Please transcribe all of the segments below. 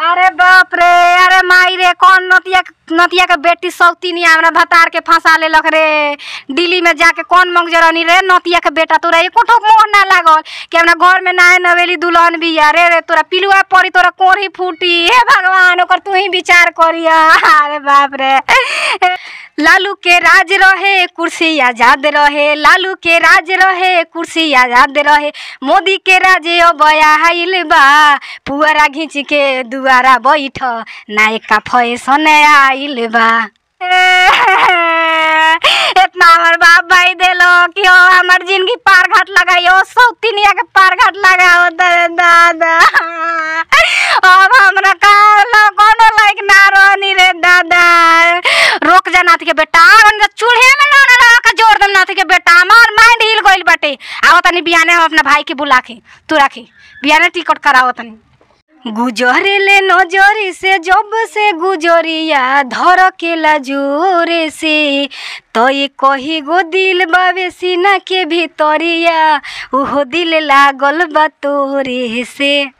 अरे बाप रे, अरे माई रे, कौन नतिया के बेटी सौतीनी हमरा भतार के फंसा लेलक रे। दिल्ली में जाके कौन मंगजरनी रे, नतिया के बेटा तोरा एको ठोक मोह ना लागल कि हमरा घर में नाय नवेली दुल्हन बिया रे तोरा पिलुआ पड़ी, तोरा कोढ़ी फूटी। हे भगवान, ओकर तू ही विचार करिया। अरे बाप रे, लालू के राज रहे कुर्सी आजाद रहे, लालू के राज रहे कुर्सी आजाद रहे, मोदी के राज अब आइल बा, पुअरा घींच के दुआरा बैठ, नायका फैशन आइल बा। इतना हमार बाप भाई देलो कि हमार जिंदगी पार घाट लगाइयो, सौतीनिया के पार घाट लगाओ दादा। अब हमरा कोनो लायक ना रहनी रे दादा। रोक जा नाथ के बेटा, चूल्हे में लाना लगा के जोड़ दम नाथ के बेटा, हमार माइंड हिल गइल बाटे। आओ तनी बियाने हम अपना भाई के बुला के तू राखी, बियाने टिकट कराओ तनी। गुजरे ले नजरी से जब से गुजरिया धर के ला जोरे से, तो ये कही गो दिल बावे सीना के भीतरिया, ओहो दिल लागल बा तोरे से।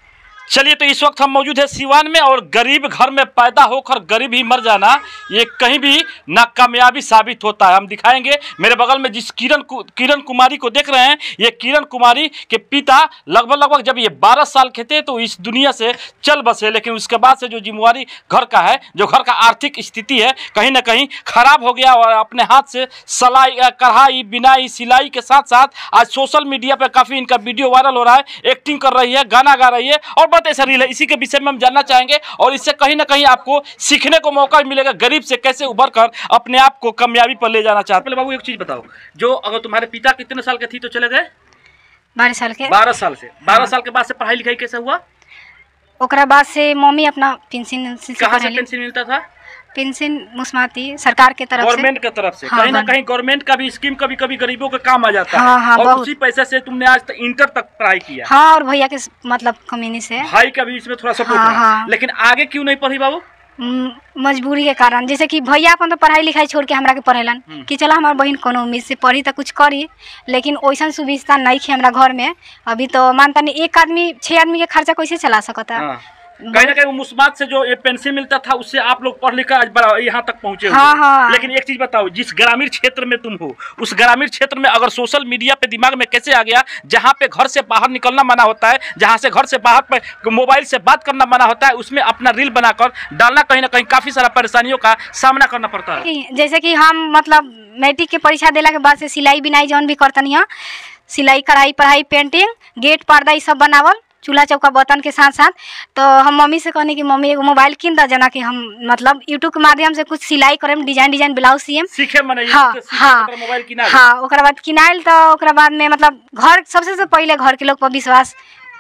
चलिए, तो इस वक्त हम मौजूद है सिवान में, और गरीब घर में पैदा होकर गरीब ही मर जाना ये कहीं भी नाकामयाबी साबित होता है। हम दिखाएंगे मेरे बगल में जिस किरण कुमारी को देख रहे हैं, ये किरण कुमारी के पिता लगभग जब ये 12 साल के थे तो इस दुनिया से चल बसे, लेकिन उसके बाद से जो जिम्मेवारी घर का है, जो घर का आर्थिक स्थिति है, कहीं ना कहीं खराब हो गया, और अपने हाथ से सलाई, कढ़ाई, बिनाई, सिलाई के साथ साथ आज सोशल मीडिया पर काफ़ी इनका वीडियो वायरल हो रहा है, एक्टिंग कर रही है, गाना गा रही है, और ऐसा रील है। इसी के विषय में हम जानना चाहेंगे, और इससे कहीं ना कहीं आपको सीखने को मौका मिलेगा गरीब से कैसे उभर कर अपने आप को कामयाबी पर ले जाना चाहते। पहले बाबू एक चीज बताओ, जो अगर तुम्हारे पिता कितने साल के थी तो चले गए? 12 साल के। 12 साल से 12 साल के बाद से पढ़ाई लिखाई कैसे हुआ? ओकरा बाद से मम्मी अपना पेंशन कहाँ से पेंशन मिलता था? पेंशन मुस्माती सरकार के तरफ से, गवर्नमेंट के तरफ से। हाँ, कहीं ना कहीं गवर्नमेंट का भी स्कीम कभी कभी गरीबों के काम आ जाता हाँ, है। हाँ, और उसी पैसे से तुमने आज तक इंटर तक पढ़ाई किया। हाँ, और भैया के मतलब कमीनी से, भाई का भी इसमें थोड़ा सपोर्ट है। हाँ। लेकिन आगे क्यों नहीं पढ़ी बाबू? मजबूरी के कारण, जैसे कि भैया अपन तो पढ़ाई लिखाई छोड़ के हमरा के पढ़ेलन कि चला हमार बहन कोनो उम्मीद से पढ़ी तो कुछ करी, लेकिन वैसा सुविधा नहीं है हमरा घर में। अभी तो मानता नहीं, एक आदमी 6 आदमी के खर्चा कैसे चला सकता है। कहीं ना कहीं वो मुस्मात से जो ये पेंशन मिलता था उससे आप लोग पढ़ लिख कर यहाँ तक पहुँचे। हाँ। लेकिन एक चीज बताओ, जिस ग्रामीण क्षेत्र में तुम हो, उस ग्रामीण क्षेत्र में अगर सोशल मीडिया पे दिमाग में कैसे आ गया, जहाँ पे घर से बाहर निकलना मना होता है, जहाँ से घर से बाहर पे मोबाइल से बात करना मना होता है, उसमें अपना रील बनाकर डालना कहीं ना कहीं काफी सारा परेशानियों का सामना करना पड़ता है। जैसे कि हम मतलब मैट्रिक के परीक्षा देला के बाद से सिलाई बिनाई जौन भी करतनी है, सिलाई कढ़ाई पढ़ाई पेंटिंग गेट पर्दा सब बनावल, चूल्हा चौका बर्तन के साथ साथ, तो हम मम्मी से कहनी कि मम्मी एगो मोबाइल किन दा, जना कि हम मतलब यूट्यूब के माध्यम से कुछ सिलाई करें, डिजाइन ब्लाउज सियम सीखे मने। हाँ, मोबाइल किना। हाँ, ओकरा बाद किनाइल, तो ओकरा बाद में मतलब घर सबसे से पहले घर के लोग पर विश्वास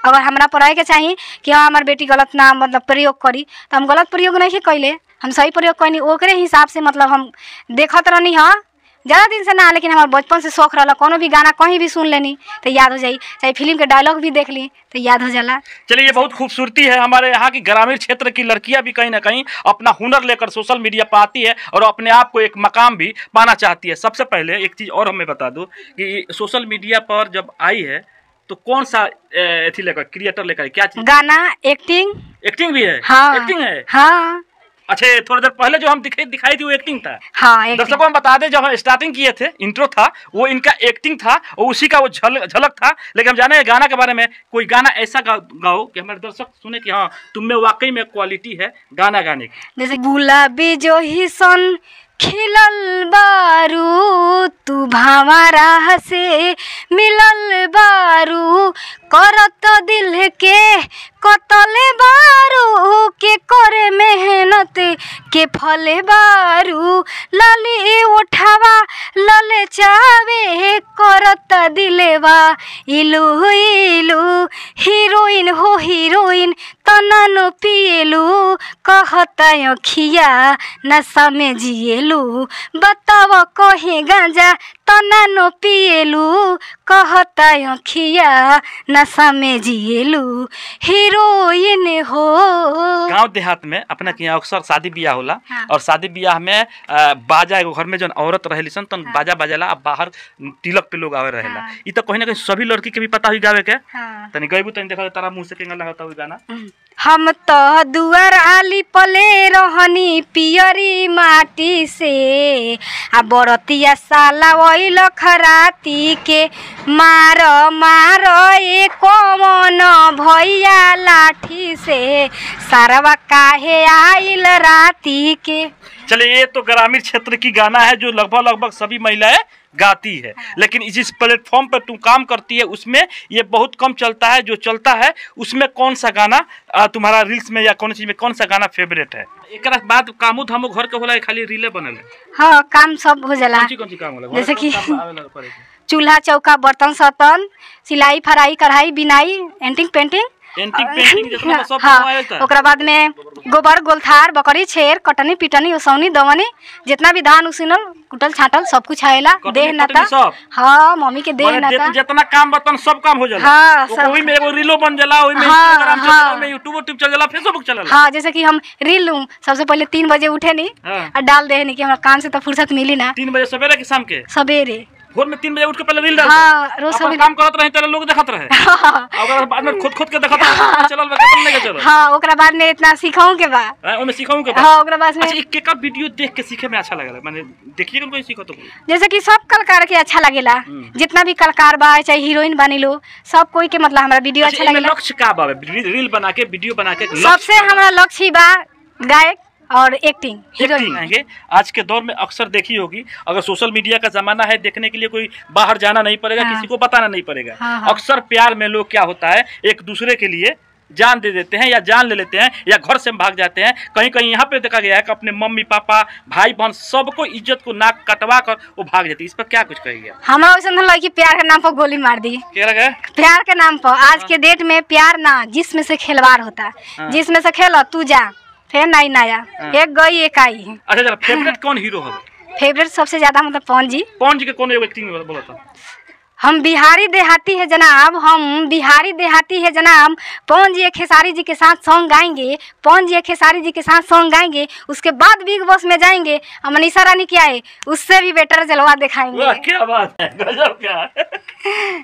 अगर हमरा पढ़ाई के चाहिए कि हाँ हमार बेटी गलत ना मतलब प्रयोग करी, तो हम गलत प्रयोग नहीं कैले, हम सही प्रयोग कैनी, ओकरे हिसाब से मतलब हम देखत रहनी। हाँ, ज़्यादा दिन से ना, लेकिन हमारे बचपन से शौक रहा, कोनो भी गाना कहीं भी सुन लेनी तो याद हो जाई, चाहे फिल्म के डायलॉग भी देख ली तो याद हो जाला। चलिए, ये बहुत खूबसूरती है। हमारे यहाँ की ग्रामीण क्षेत्र की लड़कियां भी कहीं ना कहीं अपना हुनर लेकर सोशल मीडिया पर आती है और अपने आप को एक मकाम भी पाना चाहती है। सबसे पहले एक चीज़ और हमें बता दो कि सोशल मीडिया पर जब आई है तो कौन सा एथी लेकर, क्रिएटर लेकर, क्या चीज? गाना, एक्टिंग भी है। हाँ, एक्टिंग है। हाँ। अच्छा, थोड़ी देर पहले जो हम दिखाई थी वो एक्टिंग था। हाँ, दर्शकों को हम बता दें, जब हम स्टार्टिंग किए थे, इंट्रो था, वो इनका एक्टिंग था और उसी का वो झलक था। लेकिन हम जाने गाना के बारे में, कोई गाना ऐसा गाओ कि हमारे दर्शक सुने कि हाँ तुम में वाकई में क्वालिटी है गाना गाने की। जैसे गुलाबी जो ही सन खिलल बारू, तू भावरा से मिलल बारू, करत दिल के कतले बारू, के करे मेहनत के फले बारू, लाली उठावा लले चावे, करत दिलेवा इलू इलू, हीरोइन हो हीरोइन तना नो पिएलू, कहता अखिया नशा में जिएलू, बताव कहीं गांजा तना नो पिएलू, कहता अखिया नशा में जिएलू, हीरोइन हो। गांव देहात में अपना के यहाँ अक्सर शादी ब्याह होला। हाँ। और शादी ब्याह में बाजा एगो घर में जौन औरत रहेली सन तन बाजा बजेला, अब बाहर तिलक पे लोग आवे रहेला। हाँ। ई तो कहीं ना कहीं सभी लड़की के भी पता हुई गावे के। हाँ। तनी गईबू तनी देखा तारा मुंह से केंगा लगाता हुई गाना। हम तो दुआर आली पले रहनी पियरी माटी से, आ बरतिया साला वही लखराती के मारो मारो ए कौन भैया लाठी से, सारवा काहे आइल राती के। चलिए ये तो ग्रामीण क्षेत्र की गाना है जो लगभग सभी महिलाएं गाती है। लेकिन जिस प्लेटफॉर्म पर तुम काम करती है उसमें ये बहुत कम चलता है। जो चलता है उसमें कौन सा गाना तुम्हारा रील्स में या कौन चीज में कौन सा गाना फेवरेट है? एक बाद कामू धामू घर के होला खाली रीले बनल है? हाँ, काम सब हो जाला। कौन सी काम होला? जैसे कि चूल्हा चौका बर्तन सर्तन, सिलाई फराई कढ़ाई बिनाई एंटिंग पेंटिंग जितना सब हाँ। ओकरा बाद में गोबर गोलथार बकरी छेर कटनी पिटनी ओसौनी दवनी जितना भी धान उसिनल कुटल छाटल सब कुछ आएला। देह नाता हाँ मम्मी के देह नाता जितना काम बर्तन सब काम हो जाला। हाँ, ओही में एगो रीलो बन जाला, ओही में इंस्टाग्राम चलेला, ओही में यूट्यूब चल जाला, फेसबुक चलेला। हाँ, जैसे कि हम रील लूं सबसे पहले 3 बजे उठे नी और डाल दे नी कि हमरा काम से तो फुर्सत मिली ना। 3 बजे सवेरे कि शाम के? सवेरे भोर में 3 बजे उठ के पहले रील डाल। हाँ, रोज अपन काम करत रहे तेरे लोग देखत रहे। और बाद में खुद के देखत रहे चलल बा खत्म नहीं के चलो। हाँ, ओकरा बाद में इतना सीखाऊं के बा। ओमे सीखाऊं के बा। हाँ, ओकरा बाद में अच्छा एक का वीडियो देख के सीखे में अच्छा लगला, माने देखिए कौन कोई सीखो तो। जैसे कि सब कलाकार के अच्छा लगेला, जितना भी कलाकार बा चाहे हीरोइन बनी लो सब कोई के मतलब हमारा वीडियो अच्छा लगेला। लक्ष्य का बा रील बना के वीडियो बना के? सबसे हमारा लक्ष्य बा गायक और एक्टिंग हीरोइन। आज के दौर में अक्सर देखी होगी, अगर सोशल मीडिया का जमाना है, देखने के लिए कोई बाहर जाना नहीं पड़ेगा। हाँ। किसी को बताना नहीं पड़ेगा। हाँ। अक्सर प्यार में लोग क्या होता है एक दूसरे के लिए जान दे देते हैं या जान ले लेते हैं या घर से भाग जाते हैं। कहीं कहीं यहाँ पे देखा गया है कि अपने मम्मी पापा भाई बहन सबको इज्जत को नाक कटवा कर वो भाग जाती है। इस पर क्या कुछ कहिए? हमारा वैसा कि प्यार के नाम पर गोली मार दी। प्यार के नाम पर आज के डेट में प्यार ना जिसमें से खिलवाड़ होता है। जिसमें से खेलो तू जा फिर नहीं नया एक गई एक आई। अच्छा चलो फेवरेट कौन हीरो है? फेवरेट सबसे ज्यादा मतलब पवन जी। पवन जी के कौन एक्टिंग में बोला था? हम बिहारी देहाती है जनाब, हम बिहारी देहाती है जनाब। पवन जी खेसारी जी के साथ सॉन्ग गाएंगे, पवन जी खेसारी जी के साथ सॉन्ग गाएंगे, उसके बाद बिग बॉस में जाएंगे। हम मनीषा रानी क्या है उससे भी बेटर जलवा दिखाएंगे। क्या बात है, गजब क्या।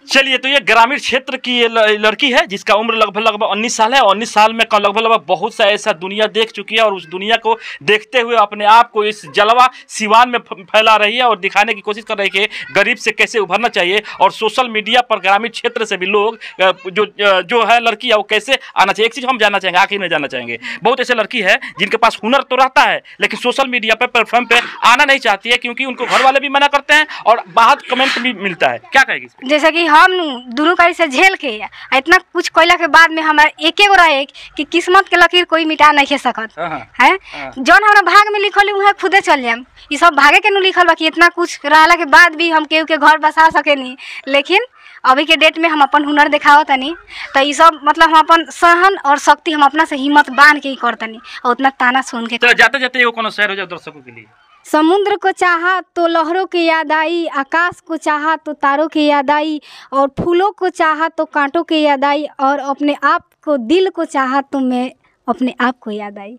चलिए तो ये ग्रामीण क्षेत्र की ये लड़की है जिसका उम्र लगभग 19 साल है। 19 साल में लगभग बहुत सा ऐसा दुनिया देख चुकी है और उस दुनिया को देखते हुए अपने आप को इस जलवा सिवान में फैला रही है और दिखाने की कोशिश कर रही है कि गरीब से कैसे उभरना चाहिए। और सोशल मीडिया पर ग्रामीण क्षेत्र से भी लोग जो है लड़की है वो कैसे आना चाहिए। एक चीज हम जानना चाहेंगे, आखिर में जानना चाहेंगे, बहुत ऐसे लड़की है जिनके पास हुनर तो रहता है लेकिन सोशल मीडिया पर प्लेटफॉर्म पे आना नहीं चाहती है क्योंकि उनको घर वाले भी मना करते हैं और बाहर कमेंट भी मिलता है। क्या कहेगी? जैसे कि हम दोनों का से झेल के इतना कुछ कोयला के बाद में हमारा एक रहे कि किस्मत के लकीर कोई मिटा नहीं खे सकत है। जौन हमारा भाग में लिखल वह खुदे चल जाए। ये सब भागे के नु लिखल बा कि इतना कुछ रहला के बाद भी हम केहू के घर बसा सके नहीं। लेकिन अभी के डेट में हम अपन हुनर दिखाओ तनी तो ये सब मतलब हम अपन सहन और शक्ति हम अपना से हिम्मत बांध के ही करतनी और उतना ताना सुन के। तो जाते जाते एगो कोनो शेर हो जाए दर्शकों के लिए। समुद्र को चाहा तो लहरों की याद आई, आकाश को चाहा तो तारों की याद आई, और फूलों को चाहा तो कांटों की याद आई, और अपने आप को दिल को चाहा तो मैं अपने आप को याद आई।